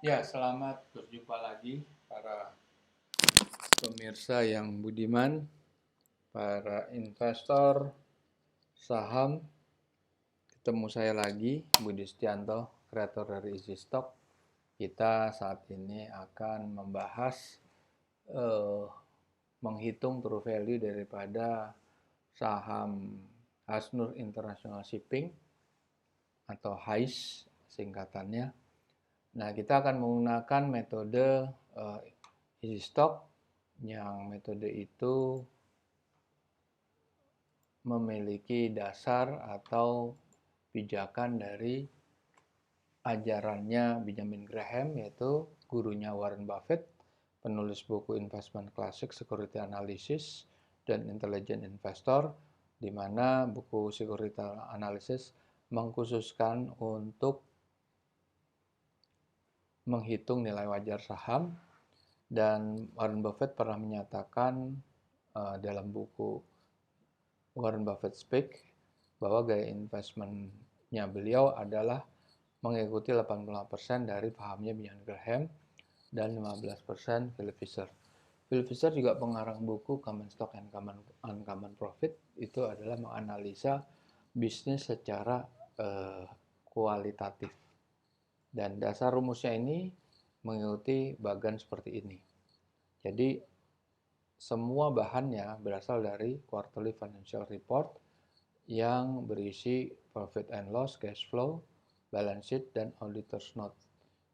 Ya, selamat berjumpa lagi para pemirsa yang budiman, para investor saham. Ketemu saya lagi, Budi Setianto, kreator dari Easy Stock. Kita saat ini akan membahas eh, menghitung true value daripada saham Hasnur International Shipping atau HAIS singkatannya. Nah, kita akan menggunakan metode Easy Stock yang metode itu memiliki dasar atau pijakan dari ajarannya Benjamin Graham, yaitu gurunya Warren Buffett, penulis buku Investment Classic, Security Analysis, dan Intelligent Investor, di mana buku Security Analysis mengkhususkan untuk menghitung nilai wajar saham, dan Warren Buffett pernah menyatakan dalam buku Warren Buffett Speak bahwa gaya investmentnya beliau adalah mengikuti 80% dari pahamnya Benjamin Graham dan 15% Philip Fisher. Philip Fisher juga pengarang buku Common Stock and Uncommon Profit, itu adalah menganalisa bisnis secara kualitatif. Dan dasar rumusnya ini mengikuti bagan seperti ini. Jadi semua bahannya berasal dari quarterly financial report yang berisi profit and loss, cash flow, balance sheet, dan auditor's note.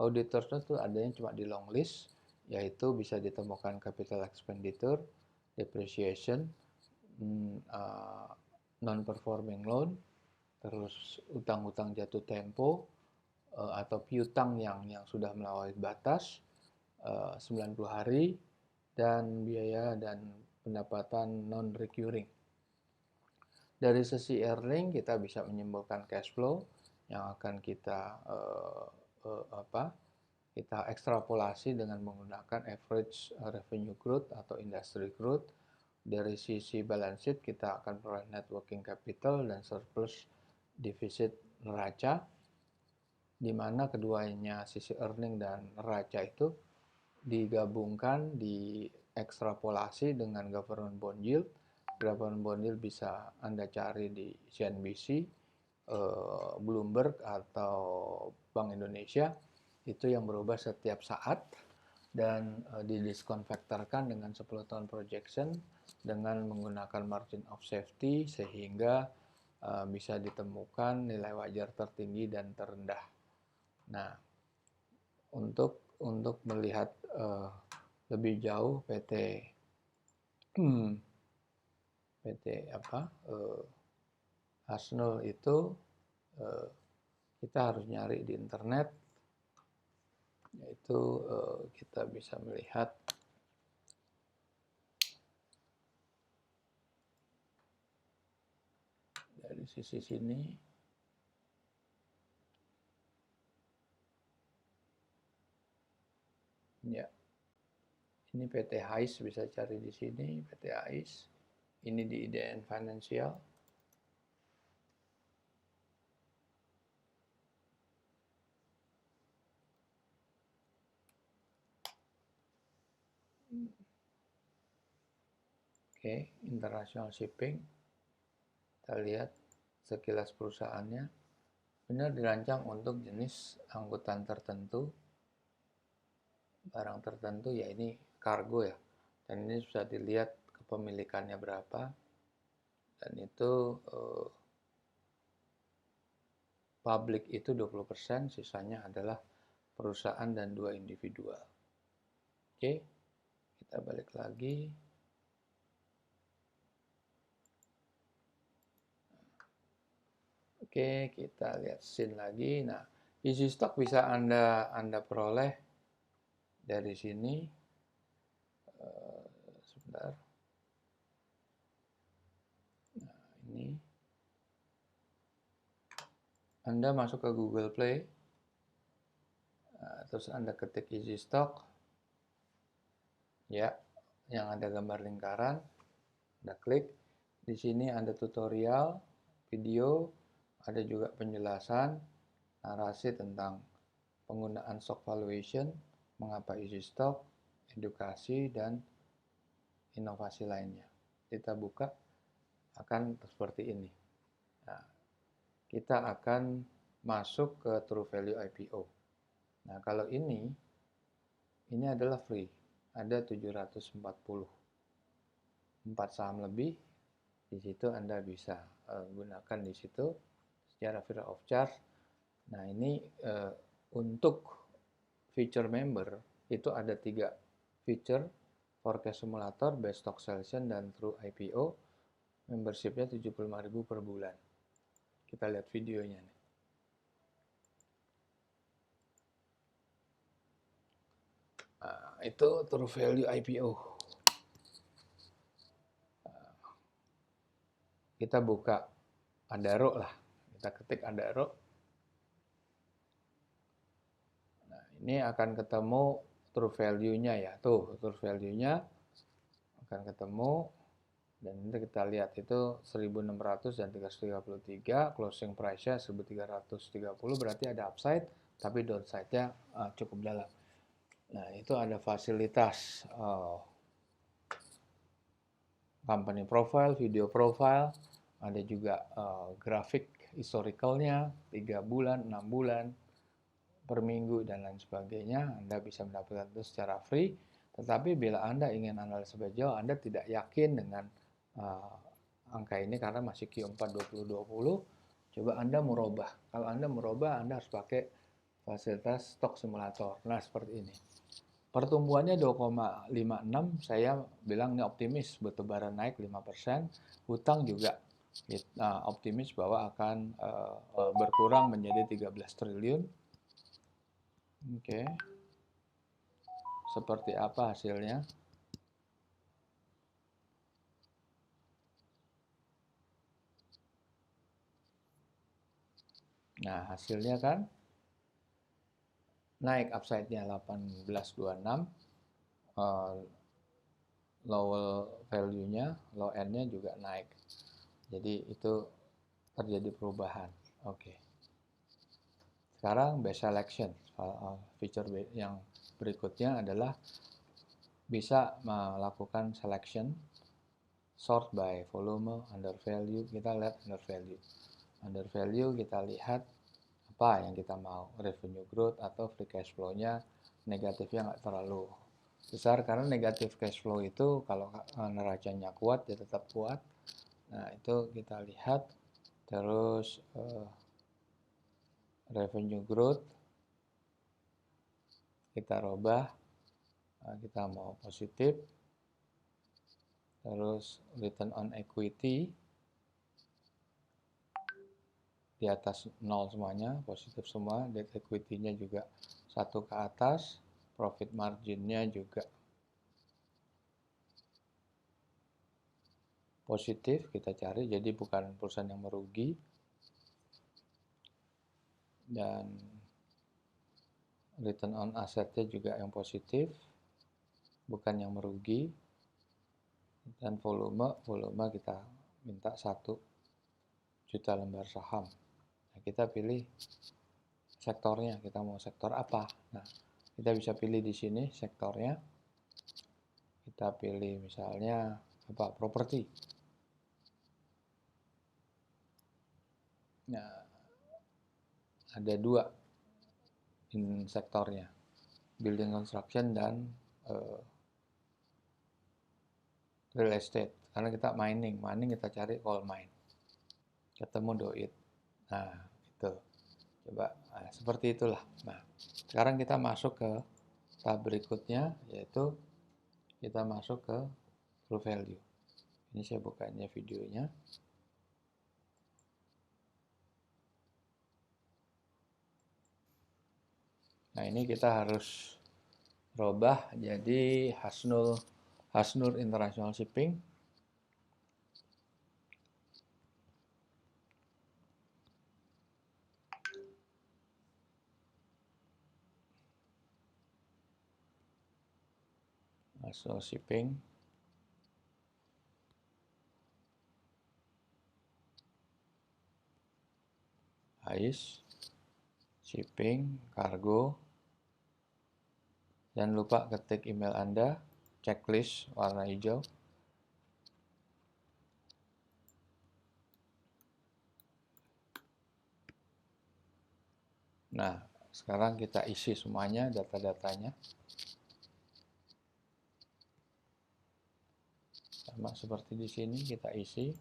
Auditor's note itu adanya cuma di long list, yaitu bisa ditemukan capital expenditure, depreciation, non-performing loan, terus utang-utang jatuh tempo, atau piutang yang sudah melampaui batas 90 hari, dan biaya dan pendapatan non-recurring. Dari sisi earning kita bisa menyimpulkan cash flow yang akan kita kita ekstrapolasi dengan menggunakan average revenue growth atau industry growth. Dari sisi balance sheet kita akan peroleh net working capital dan surplus defisit neraca, di mana keduanya sisi earning dan neraca itu digabungkan, diekstrapolasi dengan government bond yield. Government bond yield bisa Anda cari di CNBC, Bloomberg, atau Bank Indonesia. Itu yang berubah setiap saat dan didiskonvektorkan dengan 10 tahun projection dengan menggunakan margin of safety sehingga bisa ditemukan nilai wajar tertinggi dan terendah. Nah, untuk melihat lebih jauh PT Hasnul itu kita harus nyari di internet, yaitu kita bisa melihat dari sisi sini. Ya, ini PT HAIS, bisa cari di sini PT HAIS. Ini di IDN Financial. Oke, International Shipping. Kita lihat sekilas perusahaannya. Benar dirancang untuk jenis angkutan tertentu, barang tertentu, ya ini kargo ya. Dan ini bisa dilihat kepemilikannya berapa. Dan itu publik itu 20%, sisanya adalah perusahaan dan 2 individual. Oke, kita balik lagi. Oke, kita lihat scene lagi. Nah, Easy Stock bisa Anda peroleh dari sini. Sebentar. Nah, ini. Anda masuk ke Google Play. Terus Anda ketik Easy Stock. Ya, yang ada gambar lingkaran. Anda klik. Di sini ada tutorial, video, ada juga penjelasan, narasi tentang penggunaan stock valuation, mengapa isi stok, edukasi, dan inovasi lainnya. Kita buka akan seperti ini. Nah, kita akan masuk ke True Value IPO. Nah, kalau ini adalah free. Ada 744 saham lebih. Di situ Anda bisa gunakan di situ secara free of charge. Nah, ini untuk feature member itu ada 3 feature: forecast simulator, best stock selection, dan True IPO. Membershipnya 75.000 per bulan. Kita lihat videonya nih. Nah, itu True Value IPO. Kita buka Adaro lah. Kita ketik Adaro. Nah, ini akan ketemu True Value-nya ya. Tuh, True Value-nya akan ketemu. Dan nanti kita lihat itu 1.600 dan 333, closing price-nya 1.330, berarti ada upside, tapi downside-nya cukup dalam. Nah, itu ada fasilitas company profile, video profile, ada juga grafik historicalnya, 3 bulan, 6 bulan, per minggu, dan lain sebagainya. Anda bisa mendapatkan itu secara free, tetapi bila Anda ingin analisa lebih jauh, Anda tidak yakin dengan angka ini karena masih Q4 2020, coba Anda merubah. Kalau Anda merubah, Anda harus pakai fasilitas stock simulator. Nah, seperti ini. Pertumbuhannya 2,56, saya bilang ini optimis, bertebaran naik 5%. Hutang juga optimis bahwa akan berkurang menjadi 13 triliun. Oke. Seperti apa hasilnya? Nah, hasilnya kan naik, upside-nya 1826, low value-nya, low end-nya juga naik. Jadi itu terjadi perubahan. Oke. Sekarang best selection. Feature yang berikutnya adalah bisa melakukan selection, sort by volume, under value. Kita lihat under value. Under value kita lihat apa yang kita mau, revenue growth atau free cash flow-nya negatifnya nggak terlalu besar, karena negatif cash flow itu kalau neracanya kuat dia tetap kuat. Nah, itu kita lihat. Terus revenue growth kita rubah, kita mau positif. Terus return on equity di atas 0 semuanya, positif semua. Debt equity-nya juga 1 ke atas. Profit margin-nya juga positif, kita cari, jadi bukan perusahaan yang merugi. Dan return on asset-nya juga yang positif, bukan yang merugi. Dan volume kita minta 1 juta lembar saham. Nah, kita pilih sektornya, kita mau sektor apa. Nah, kita bisa pilih di sini sektornya. Kita pilih misalnya apa, properti. Nah, ada 2 sektornya, building construction dan real estate. Karena kita mining kita cari coal mine, ketemu doit. Nah, itu coba seperti itulah. Nah, sekarang kita masuk ke tahap berikutnya, yaitu kita masuk ke true value. Ini saya bukanya videonya. Nah, ini kita harus robah jadi Hasnur International Shipping. Hasnur Shipping. AIS shipping, kargo. Jangan lupa ketik email Anda, checklist warna hijau. Nah, sekarang kita isi semuanya data-datanya. Sama seperti di sini kita isi.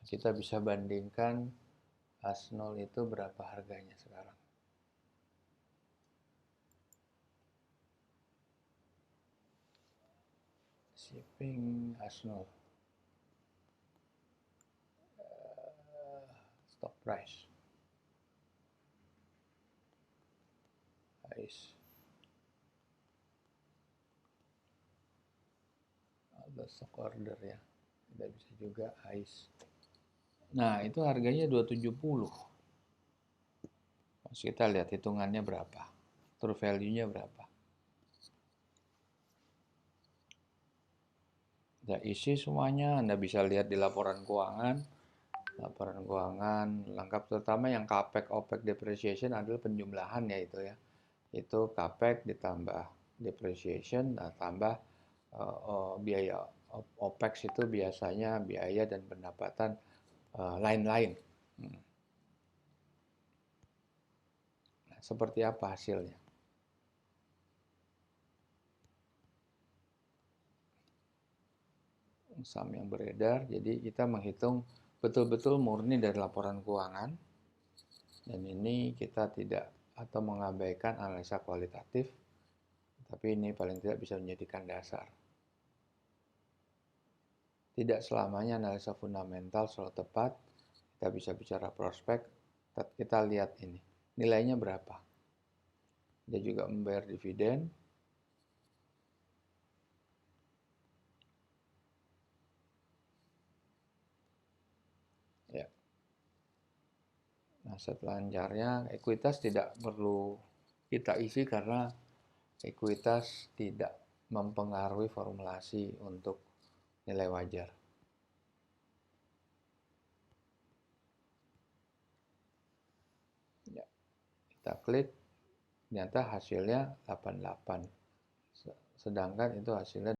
Kita bisa bandingkan Asnol itu berapa harganya sekarang. Shipping Asnol. Stock price. Ada stock order ya. Tidak bisa juga ICE. Nah, itu harganya 270. Terus kita lihat hitungannya berapa. True value-nya berapa. Kita isi semuanya, Anda bisa lihat di laporan keuangan. Laporan keuangan lengkap, terutama yang capex, opex, depreciation adalah penjumlahan ya itu ya. Itu capex ditambah depreciation, tambah biaya opex itu biasanya biaya dan pendapatan lain-lain. Nah, seperti apa hasilnya? Saham yang beredar, jadi kita menghitung betul-betul murni dari laporan keuangan, dan ini kita tidak atau mengabaikan analisa kualitatif, tapi ini paling tidak bisa menjadikan dasar. Tidak selamanya analisa fundamental selalu tepat. Kita bisa bicara prospek, kita lihat ini nilainya berapa. Dia juga membayar dividen. Ya. Nah, setelah lancarnya, ekuitas tidak perlu kita isi karena ekuitas tidak mempengaruhi formulasi untuk nilai wajar. Ya. Kita klik, ternyata hasilnya 88. Sedangkan itu hasilnya